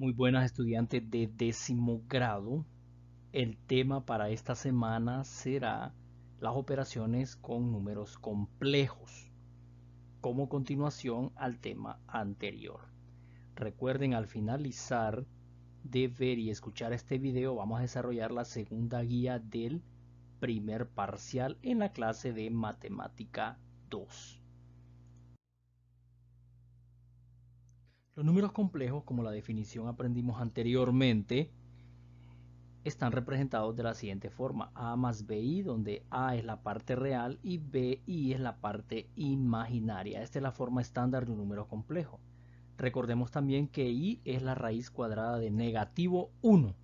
Muy buenas estudiantes de 10º grado. El tema para esta semana será las operaciones con números complejos, como continuación al tema anterior. Recuerden, al finalizar de ver y escuchar este video, vamos a desarrollar la segunda guía del primer parcial en la clase de Matemática 2. Los números complejos, como la definición aprendimos anteriormente, están representados de la siguiente forma: a más bi, donde a es la parte real y bi es la parte imaginaria. Esta es la forma estándar de un número complejo. Recordemos también que i es la raíz cuadrada de negativo 1.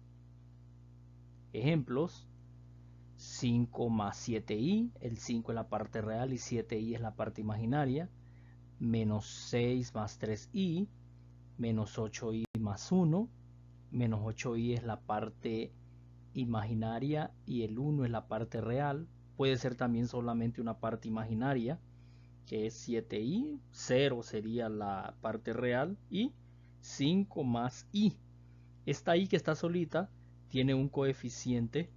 Ejemplos: 5 más 7i, el 5 es la parte real y 7i es la parte imaginaria. Menos 6 más 3i, menos 8i más 1, menos 8i es la parte imaginaria y el 1 es la parte real. Puede ser también solamente una parte imaginaria, que es 7i, 0 sería la parte real y 5 más i. Esta i que está solita tiene un coeficiente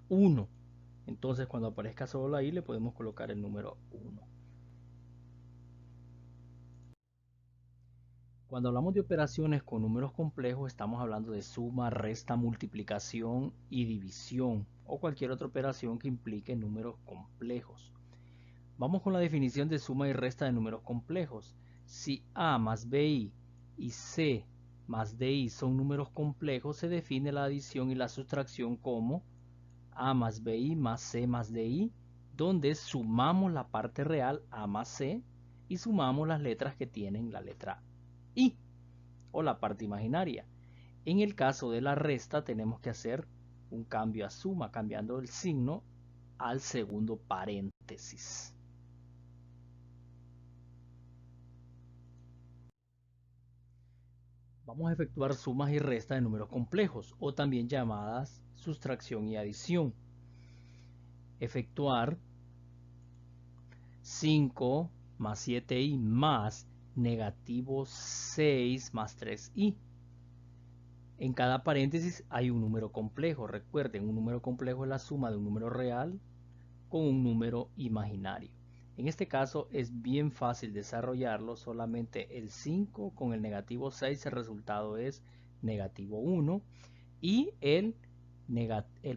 1. Entonces cuando aparezca solo la i le podemos colocar el número 1. Cuando hablamos de operaciones con números complejos, estamos hablando de suma, resta, multiplicación y división, o cualquier otra operación que implique números complejos. Vamos con la definición de suma y resta de números complejos. Si a más bi y c más di son números complejos, se define la adición y la sustracción como a más bi más c más di, donde sumamos la parte real a más c y sumamos las letras que tienen la letra i, o la parte imaginaria. En el caso de la resta tenemos que hacer un cambio a suma, cambiando el signo al segundo paréntesis. Vamos a efectuar sumas y restas de números complejos, o también llamadas sustracción y adición. Efectuar 5 más 7i más negativo 6 más 3i. En cada paréntesis hay un número complejo. Recuerden, un número complejo es la suma de un número real con un número imaginario. En este caso es bien fácil desarrollarlo. Solamente el 5 con el negativo 6, el resultado es negativo 1. Y el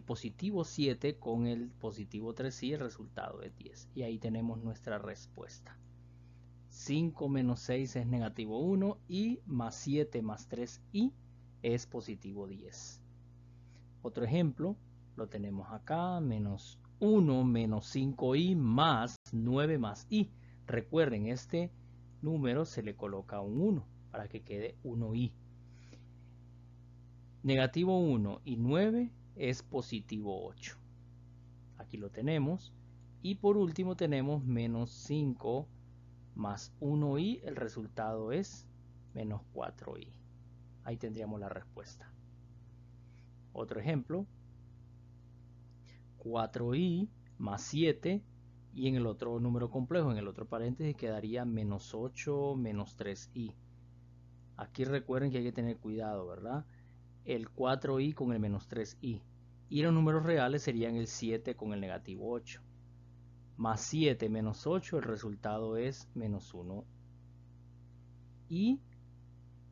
positivo 7 con el positivo 3i, el resultado es 10. Y ahí tenemos nuestra respuesta. 5 menos 6 es negativo 1 y más 7 más 3i es positivo 10. Otro ejemplo lo tenemos acá: menos 1 menos 5i más 9 más i. Recuerden, este número se le coloca un 1 para que quede 1i. Negativo 1 y 9 es positivo 8. Aquí lo tenemos. Y por último tenemos menos 5 más 1i, el resultado es menos 4i. Ahí tendríamos la respuesta. Otro ejemplo: 4i más 7, y en el otro número complejo, en el otro paréntesis, quedaría menos 8 menos 3i. Aquí recuerden que hay que tener cuidado, ¿verdad? El 4i con el menos 3i. Y los números reales serían el 7 con el negativo 8. Más 7 menos 8, el resultado es menos 1. Y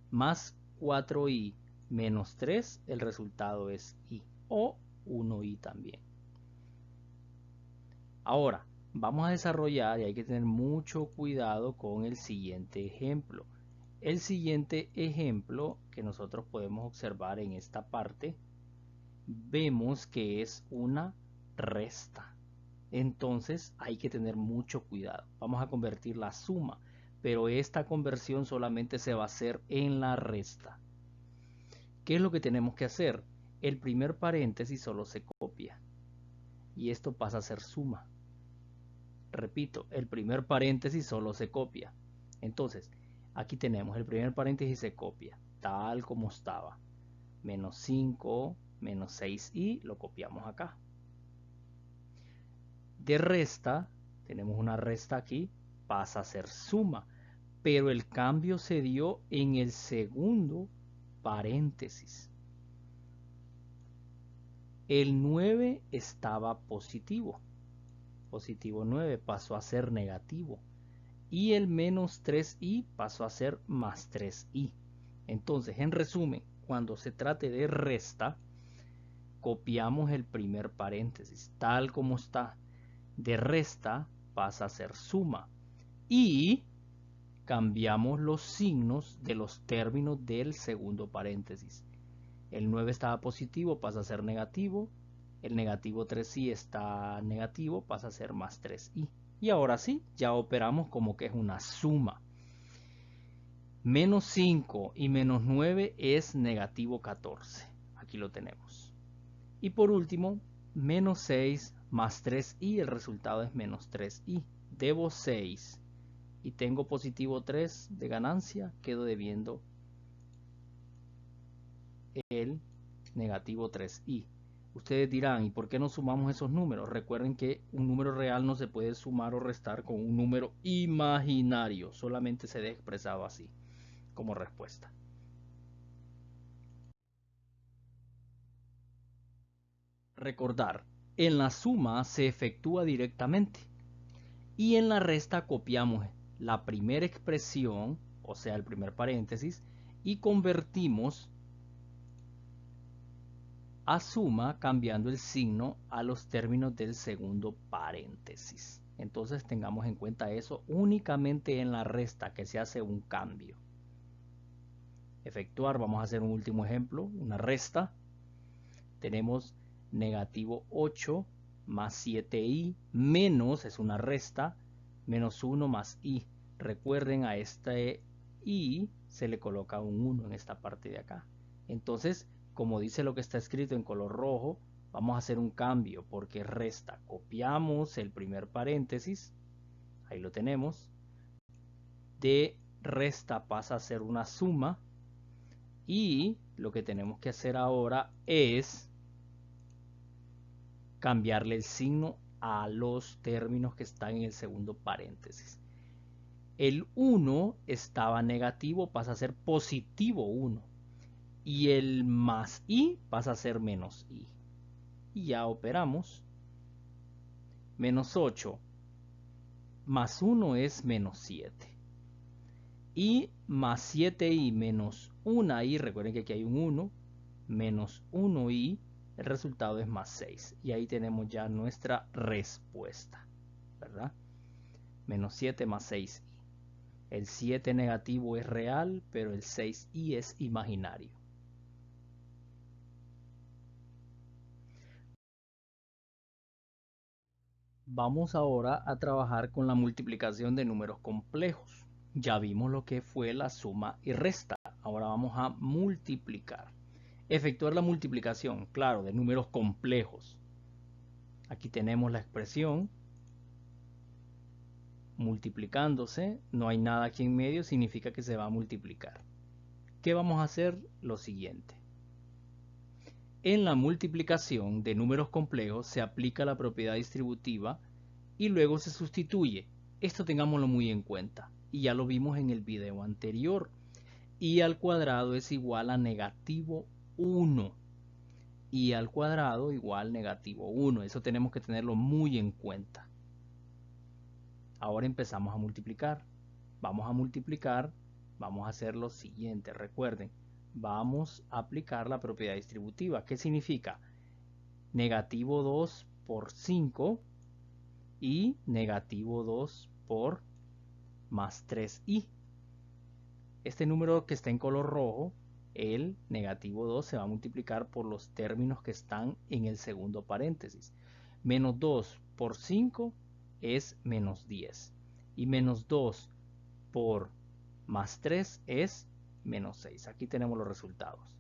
más 4i menos 3, el resultado es i, o 1i también. Ahora vamos a desarrollar, y hay que tener mucho cuidado con el siguiente ejemplo. El siguiente ejemplo que nosotros podemos observar en esta parte, vemos que es una resta. Entonces hay que tener mucho cuidado. Vamos a convertir la suma, pero esta conversión solamente se va a hacer en la resta. ¿Qué es lo que tenemos que hacer? El primer paréntesis solo se copia y esto pasa a ser suma. Repito, el primer paréntesis solo se copia. Entonces, aquí tenemos el primer paréntesis, se copia tal como estaba. Menos 5, menos 6i, lo copiamos acá. De resta, tenemos una resta aquí, pasa a ser suma. pero el cambio se dio en el segundo paréntesis. El 9 estaba positivo. Positivo 9 pasó a ser negativo. Y el menos 3i pasó a ser más 3i. Entonces, en resumen, cuando se trate de resta, copiamos el primer paréntesis, tal como está. De resta pasa a ser suma. Y cambiamos los signos de los términos del segundo paréntesis. El 9 estaba positivo, pasa a ser negativo. El negativo 3i está negativo, pasa a ser más 3i. Y ahora sí, ya operamos como que es una suma. Menos 5 y menos 9 es negativo 14. Aquí lo tenemos. Y por último, menos 6 más 3i, el resultado es menos 3i. Debo 6 y tengo positivo 3 de ganancia, quedo debiendo el negativo 3i. Ustedes dirán, ¿y por qué no sumamos esos números? Recuerden que un número real no se puede sumar o restar con un número imaginario, solamente se debe expresado así, como respuesta. Recordar, en la suma se efectúa directamente y en la resta copiamos la primera expresión, o sea el primer paréntesis, y convertimos a suma cambiando el signo a los términos del segundo paréntesis. Entonces tengamos en cuenta eso únicamente en la resta, que se hace un cambio. Efectuar, vamos a hacer un último ejemplo, una resta. Tenemos negativo 8 más 7i menos, es una resta, menos 1 más i. Recuerden, a este i se le coloca un 1 en esta parte de acá. Entonces, como dice lo que está escrito en color rojo, vamos a hacer un cambio porque resta. Copiamos el primer paréntesis, ahí lo tenemos. De resta pasa a ser una suma y lo que tenemos que hacer ahora es cambiarle el signo a los términos que están en el segundo paréntesis. El 1 estaba negativo, pasa a ser positivo 1. Y el más i pasa a ser menos i. Y ya operamos. Menos 8 más 1 es menos 7. Y más 7i menos 1i, recuerden que aquí hay un 1, menos 1i, el resultado es más 6. Y ahí tenemos ya nuestra respuesta, ¿verdad? Menos 7 más 6i. El 7 negativo es real, pero el 6i es imaginario. Vamos ahora a trabajar con la multiplicación de números complejos. Ya vimos lo que fue la suma y resta. Ahora vamos a multiplicar. Efectuar la multiplicación, claro, de números complejos. Aquí tenemos la expresión multiplicándose. No hay nada aquí en medio, significa que se va a multiplicar. ¿Qué vamos a hacer? Lo siguiente. En la multiplicación de números complejos se aplica la propiedad distributiva y luego se sustituye. Esto tengámoslo muy en cuenta y ya lo vimos en el video anterior. Y al cuadrado es igual a negativo 1 y al cuadrado igual negativo 1. Eso tenemos que tenerlo muy en cuenta. Ahora empezamos a multiplicar. Vamos a multiplicar, vamos a hacer lo siguiente. Recuerden, vamos a aplicar la propiedad distributiva. ¿Qué significa? Negativo 2 por 5 y negativo 2 por más 3i. Este número que está en color rojo, el negativo 2, se va a multiplicar por los términos que están en el segundo paréntesis. Menos 2 por 5 es menos 10. Y menos 2 por más 3 es menos 6. Aquí tenemos los resultados.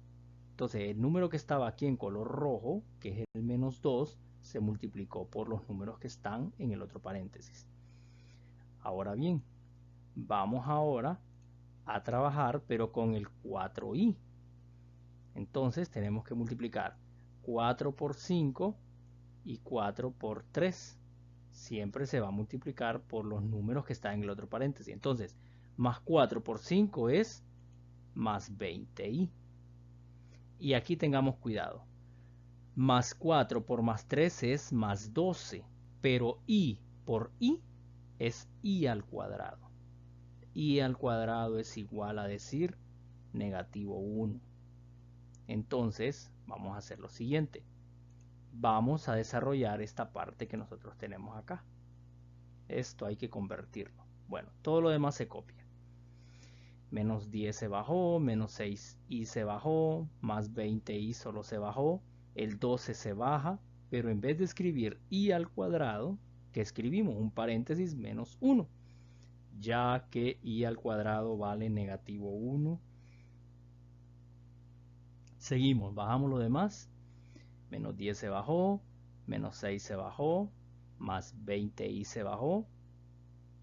Entonces el número que estaba aquí en color rojo, que es el menos 2, se multiplicó por los números que están en el otro paréntesis. Ahora bien, vamos ahora a trabajar pero con el 4i. Entonces tenemos que multiplicar 4 por 5 y 4 por 3. Siempre se va a multiplicar por los números que están en el otro paréntesis. Entonces Más 4 por 5 es más 20i. Y aquí tengamos cuidado. Más 4 por más 3 es más 12. Pero i por i es i al cuadrado. I al cuadrado es igual a decir negativo 1. Entonces, vamos a hacer lo siguiente. Vamos a desarrollar esta parte que nosotros tenemos acá. Esto hay que convertirlo. Bueno, todo lo demás se copia. Menos 10 se bajó, menos 6i se bajó, más 20i solo se bajó, el 12 se baja, pero en vez de escribir i al cuadrado, que escribimos un paréntesis menos 1, ya que i al cuadrado vale negativo 1. Seguimos, bajamos lo demás, menos 10 se bajó, menos 6 se bajó, más 20i se bajó,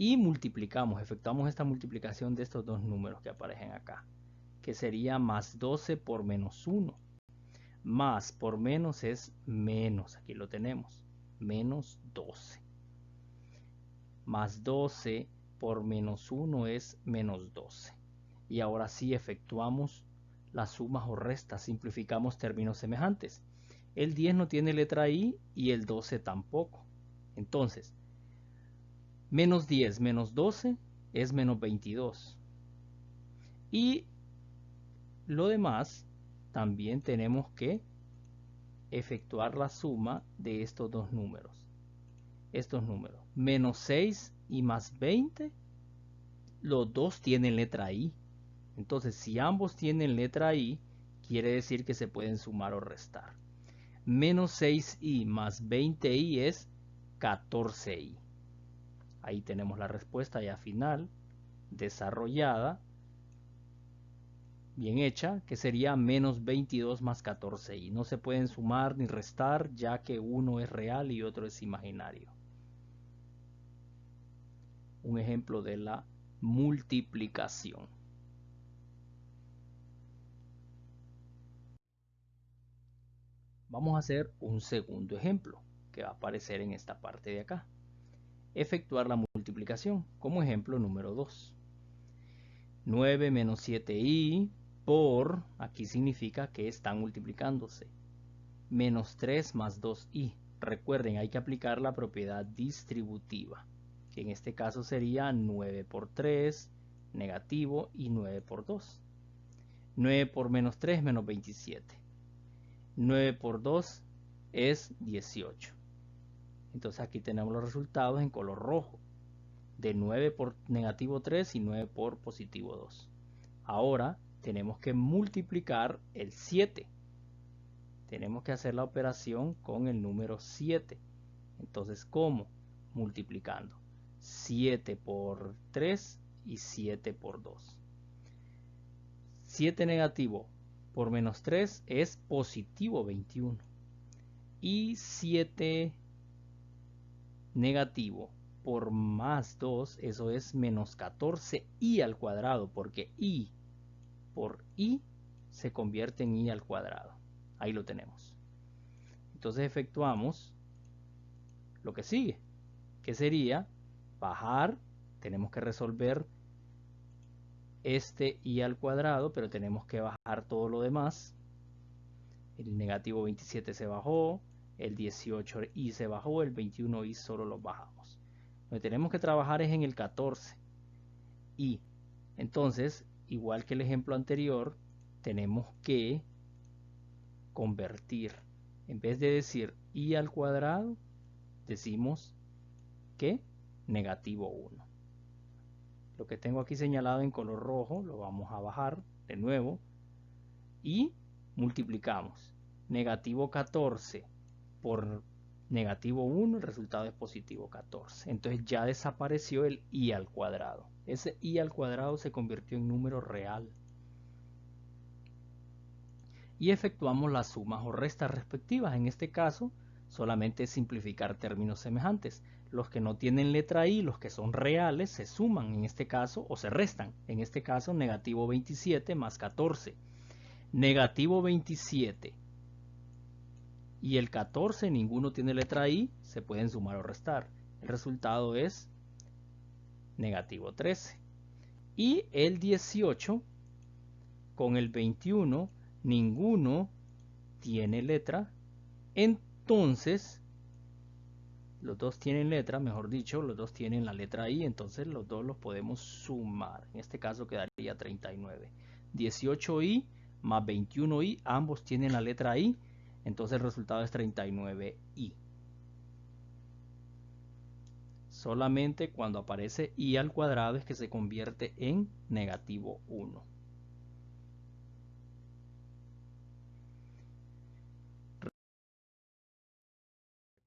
y multiplicamos, efectuamos esta multiplicación de estos dos números que aparecen acá, que sería más 12 por menos 1. Más por menos es menos, aquí lo tenemos, menos 12. Más 12 por menos 1 es menos 12. Y ahora sí efectuamos las sumas o restas, simplificamos términos semejantes. El 10 no tiene letra I y el 12 tampoco. Entonces, menos 10 menos 12 es menos 22. Y lo demás también tenemos que efectuar la suma de estos dos números. Estos números, menos 6 y más 20, los dos tienen letra I. Entonces, si ambos tienen letra I, quiere decir que se pueden sumar o restar. Menos 6i más 20i es 14i. Ahí tenemos la respuesta ya final, desarrollada, bien hecha, que sería menos 22 más 14i. No se pueden sumar ni restar, ya que uno es real y otro es imaginario. Un ejemplo de la multiplicación. Vamos a hacer un segundo ejemplo, que va a aparecer en esta parte de acá. Efectuar la multiplicación, como ejemplo número 2. 9 menos 7i por, aquí significa que están multiplicándose, menos 3 más 2i. Recuerden, hay que aplicar la propiedad distributiva, que en este caso sería 9 por 3, negativo, y 9 por 2. 9 por menos 3, menos 27. 9 por 2 es 18. Entonces aquí tenemos los resultados en color rojo, de 9 por negativo 3 y 9 por positivo 2. Ahora tenemos que multiplicar el 7. Tenemos que hacer la operación con el número 7. Entonces, ¿cómo? Multiplicando 7 por 3 y 7 por 2. 7 negativo por menos 3 es positivo 21. Y 7 negativo por más 2, eso es menos 14i al cuadrado, porque i por i se convierte en i al cuadrado. Ahí lo tenemos. Entonces efectuamos lo que sigue, que sería bajar. Tenemos que resolver este i al cuadrado, pero tenemos que bajar todo lo demás. El negativo 27 se bajó, el 18i se bajó, el 21i solo lo bajamos. Lo que tenemos que trabajar es en el 14i. Entonces, igual que el ejemplo anterior, tenemos que convertir. En vez de decir i al cuadrado, decimos que negativo 1. Lo que tengo aquí señalado en color rojo lo vamos a bajar de nuevo y multiplicamos. Negativo 14 por negativo 1, el resultado es positivo 14. Entonces ya desapareció el i al cuadrado. Ese i al cuadrado se convirtió en número real. Y efectuamos las sumas o restas respectivas. En este caso, solamente simplificar términos semejantes. Los que no tienen letra I, los que son reales, se suman en este caso o se restan. En este caso, negativo 27 más 14. Negativo 27 y el 14, ninguno tiene letra I, se pueden sumar o restar. El resultado es negativo 13. Y el 18 con el 21, ninguno tiene letra. Entonces, los dos tienen letra, mejor dicho, los dos tienen la letra I, entonces los dos los podemos sumar. En este caso quedaría 39. 18i más 21i, ambos tienen la letra I, entonces el resultado es 39i. Solamente cuando aparece i al cuadrado es que se convierte en negativo 1.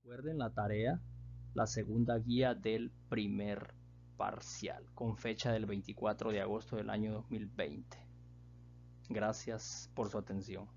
Recuerden la tarea, la segunda guía del primer parcial, con fecha del 24 de agosto del año 2020. Gracias por su atención.